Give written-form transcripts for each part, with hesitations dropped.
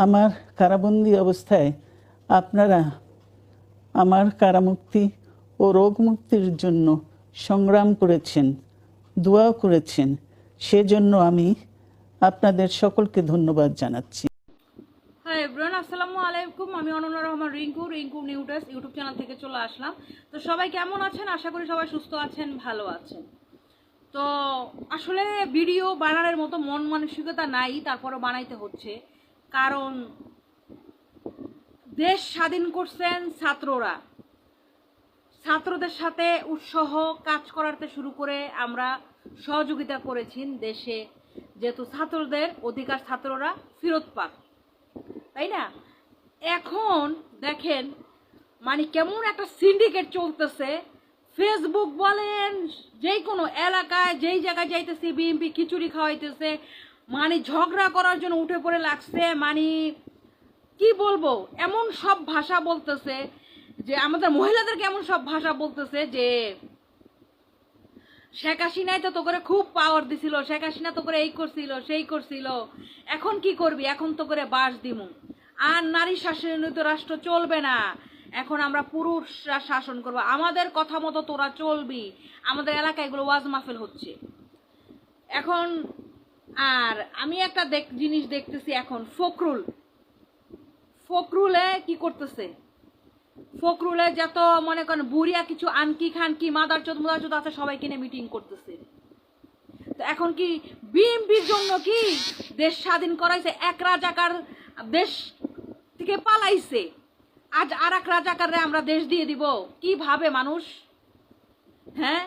আমার কারাবন্দী অবস্থায় আপনারা আমার কারামুক্তি ও রোগ মুক্তির জন্য সংগ্রাম করেছেন, দোয়া করেছেন। সেজন্য আমি আপনাদের সকলকে ধন্যবাদ জানাচ্ছি। হ্যাঁ এভরিওয়ান, আসসালামু আলাইকুম। আমি অনন্যা রহমান রিঙ্কু নিউটাস ইউটিউব চ্যানেল থেকে চলে আসলাম। তো সবাই কেমন আছেন? আশা করি সবাই সুস্থ আছেন, ভালো আছেন। তো আসলে ভিডিও বানানোর মতো মন মানসিকতা নাই, তারপরে বানাইতে হচ্ছে। কারণ দেশ স্বাধীন করছেন ছাত্ররা, ছাত্রদের সাথে উৎসাহ কাজ করাতে শুরু করে আমরা সহযোগিতা করেছি দেশে, যেহেতু ছাত্রদের অধিকার ছাত্ররা ফেরত পাক, তাই না? এখন দেখেন মানে কেমন একটা সিন্ডিকেট চলতেছে। ফেসবুক বলেন, যে কোনো এলাকায় যেই জায়গায় যাইতেছে বিএনপি খিচুড়ি খাওয়াইতেছে, মানে ঝগড়া করার জন্য উঠে পড়ে লাগছে। মানে কি বলবো, এমন সব ভাষা বলতেছে যে আমাদের মহিলাদেরকে এমন সব ভাষা বলতেছে যে শেখ হাসিনাই তো করে খুব পাওয়ার দিছিল, শেখ হাসিনা তো করে এই করছিল সেই করছিল, এখন কি করবি, এখন তো করে বাস দিমু। আর নারী শাসনিত রাষ্ট্র চলবে না, এখন আমরা পুরুষরা শাসন করবো, আমাদের কথা মতো তোরা চলবি। আমাদের এলাকায় এগুলো ওয়াজ মাহফিল হচ্ছে এখন। আর আমি একটা জিনিস দেখতেছি এখন, ফখরুলে কি করতেছে, ফখরুলের যত মনে করেন বুড়িয়া কিছু আনকি খানকি মাদারচোদ আছে সবাই কিনে মিটিং করতেছে। তো এখন কি বিএনপির জন্য কি দেশ স্বাধীন করাইছে? এক রাজাকার দেশ থেকে পালাইছে, আজ আর এক রাজাকাররে আমরা দেশ দিয়ে দিব? কিভাবে মানুষ? হ্যাঁ,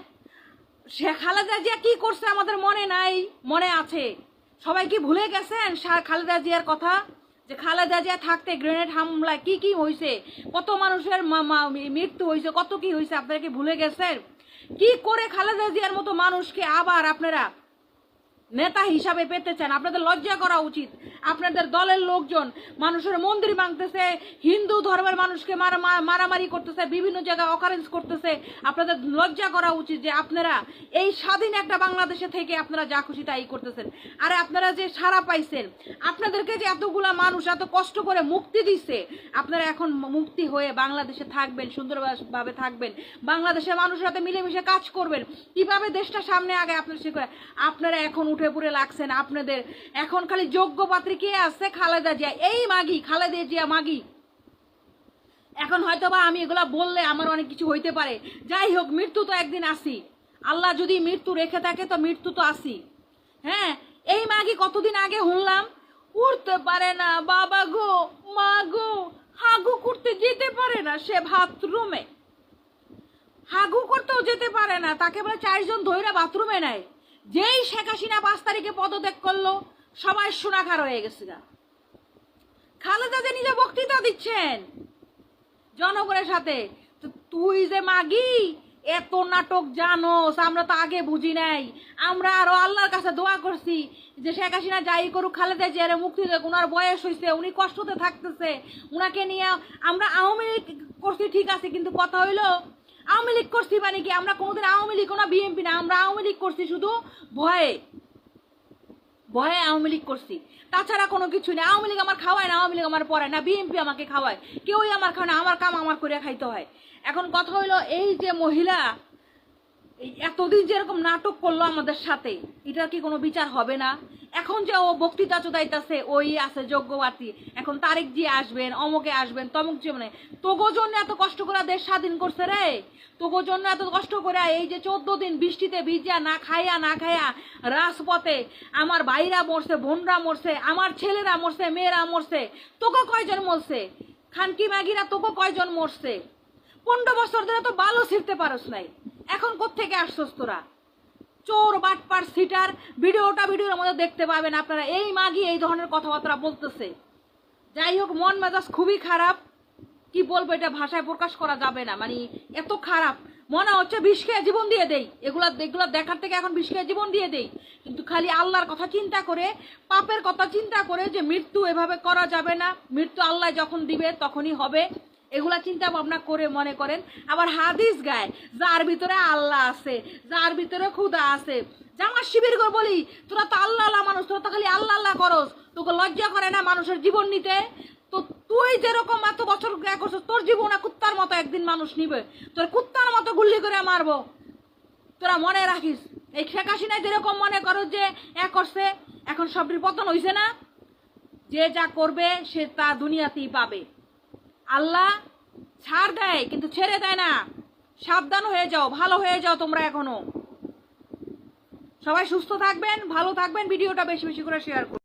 শেখ খালেদা জিয়া কি করছে আমাদের মনে নাই? মনে আছে? সবাই কি ভুলে গেছেন খালেদা জিয়ার কথা? যে খালেদা জিয়া থাকতে গ্রেনেড হামলায় কি কি হয়েছে, কত মানুষের মৃত্যু হয়েছে, কত কি হয়েছে, আপনারা কি ভুলে গেছেন? কি করে খালেদা জিয়ার মতো মানুষকে আবার আপনারা নেতা হিসাবে পেতে চান? আপনাদের লজ্জা করা উচিত। আপনাদের দলের লোকজন মানুষের মন্দির ভাঙতেছে, হিন্দু ধর্মের মানুষকে মারামারি করতেছে, বিভিন্ন জায়গায় অকারেন্স করতেছে। আপনাদের লজ্জা করা উচিত যে আপনারা এই স্বাধীন একটা বাংলাদেশে থেকে আপনারা যা খুশি তাই করতেছেন। আরে আপনারা যে সারা পাইছেন, আপনাদেরকে যে এতগুলা মানুষ এত কষ্ট করে মুক্তি দিচ্ছে, আপনারা এখন মুক্তি হয়ে বাংলাদেশে থাকবেন, সুন্দরভাবে থাকবেন, বাংলাদেশের মানুষের সাথে মিলেমিশে কাজ করবেন, কিভাবে দেশটা সামনে আগে আপনারা সে করে। আপনারা এখন উঠে পড়ে লাগছেন, আপনাদের এখন খালি যোগ্য পাত্রী কে আছে? খালেদা জিয়া, এই মাগি, খালেদা জিয়া মাগি। এখন হয়তোবা আমি এগুলা বললে আমার অনেক কিছু হইতে পারে, যাই হোক, মৃত্যু তো একদিন আসি। আল্লাহ যদি মৃত্যু রেখে থাকে তো মৃত্যু তো আসি। হ্যাঁ, এই মাগি কতদিন আগে শুনলাম উঠতে পারে না, বাবা গো মা গো, হাগু করতে যেতে পারে না, সে বাথরুমে হাগু করতেও যেতে পারে না, তাকে বলে 4 জন ধৈরা বাথরুমে নেয়। যেই শেখ হাসিনা 5 তারিখে পদত্যাগ করলো, সবাই সোনাখার হয়ে গেছে। খালেদা যে নিজে বক্তৃতা দিচ্ছেন জনগণের সাথে। তো তুই যে মাগি এত নাটক জানোস, আমরা তো আগে বুঝি নাই। আমরা আরো আল্লাহর কাছে দোয়া করছি যে শেখ হাসিনা যাই করুক, খালেদা জিয়ারে মুক্তি দেখ, উনার বয়স হয়েছে, উনি কষ্টতে থাকতেছে, উনাকে নিয়ে আমরা আওয়ামী লীগ করছি ঠিক আছে, কিন্তু কথা হইলো আওয়ামী লীগ করছি মানে কি, আমরা কোনোদিন আওয়ামী লীগ না বিএনপি না, আমরা আওয়ামী লীগ করছি শুধু ভয়ে ভয়ে আওয়ামী লীগ করছি, তাছাড়া কোনো কিছু নেই। আওয়ামী লীগ আমার খাওয়ায় না, আওয়ামী লীগ আমার পড়ায় না, বিএনপি আমাকে খাওয়ায়, কেউই আমার খাওয়ায় না, আমার কাম আমার করে খাইতে হয়। এখন কথা হইলো এই যে মহিলা এই এতদিন যেরকম নাটক করলো আমাদের সাথে, এটার কি কোনো বিচার হবে না? এখন যে ও বক্তৃতা চোদাইতেছে, ওই আছে যোগ্যবাদী, এখন তারেক জি আসবেন, অমকে আসবেন, তমক জি, মানে তোগো জন্য এত কষ্ট করে দেশ স্বাধীন করছে রে, তোগো জন্য এত কষ্ট করে এই যে 14 দিন বৃষ্টিতে ভিজা না খায়া রাজপথে আমার ভাইরা মরছে, বোনরা মরছে, আমার ছেলেরা মরছে, মেয়েরা মরছে, তোগো কয়জন মরছে? খানকি ম্যাগিরা তোগো কয়জন মরছে? 15 বছর ধরে তো ভালো ছিঁড়তে পারস নাই, এখন কোত্থেকে আসছস তোরা? চোর বাটপার সিটার, ভিডিওর মধ্যে দেখতে পাবেন আপনারা। এই মাগি এই ধরনের কথাবার্তা বলতেছে। যাই হোক, মন মেজাজ খুবই খারাপ, কি বলবো এটা ভাষায় প্রকাশ করা যাবে না। মানে এত খারাপ মনে হচ্ছে বিষ খেয়ে জীবন দিয়ে দেই, এগুলা দেখার থেকে এখন বিষ খেয়ে জীবন দিয়ে দেই। কিন্তু খালি আল্লাহর কথা চিন্তা করে, পাপের কথা চিন্তা করে যে মৃত্যু এভাবে করা যাবে না, মৃত্যু আল্লাহ যখন দিবে তখনই হবে। এগুলা চিন্তা ভাবনা করে মনে করেন, আবার হাদিস গায় যার ভিতরে আল্লাহ আছে, যার ভিতরে খুদা আছে। জামাত শিবির করে বলি, তোরা তো আল্লাহ আল্লাহ মানুষ, তোরা তো খালি আল্লাহ আল্লাহ করস, তোকে লজ্জা করে না মানুষের জীবন নিতে? তো তুই যেরকম এত বছর করছিস, তোর জীবনে কুত্তার মতো একদিন মানুষ নিবে, তোর কুত্তার মতো গুল্লি করে মারবো। তোরা মনে রাখিস, এই শেখ হাসিনা যেরকম মনে করো যে করছে, এখন সবটির পতন হইছে না? যে যা করবে সে তা দুনিয়াতেই পাবে। আল্লাহ ছাড় দেয় কিন্তু ছেড়ে দেয় না। সাবধান হয়ে যাও, ভালো হয়ে যাও তোমরা এখনো। সবাই সুস্থ থাকবেন, ভালো থাকবেন, ভিডিওটা বেশি বেশি করে শেয়ার করুন।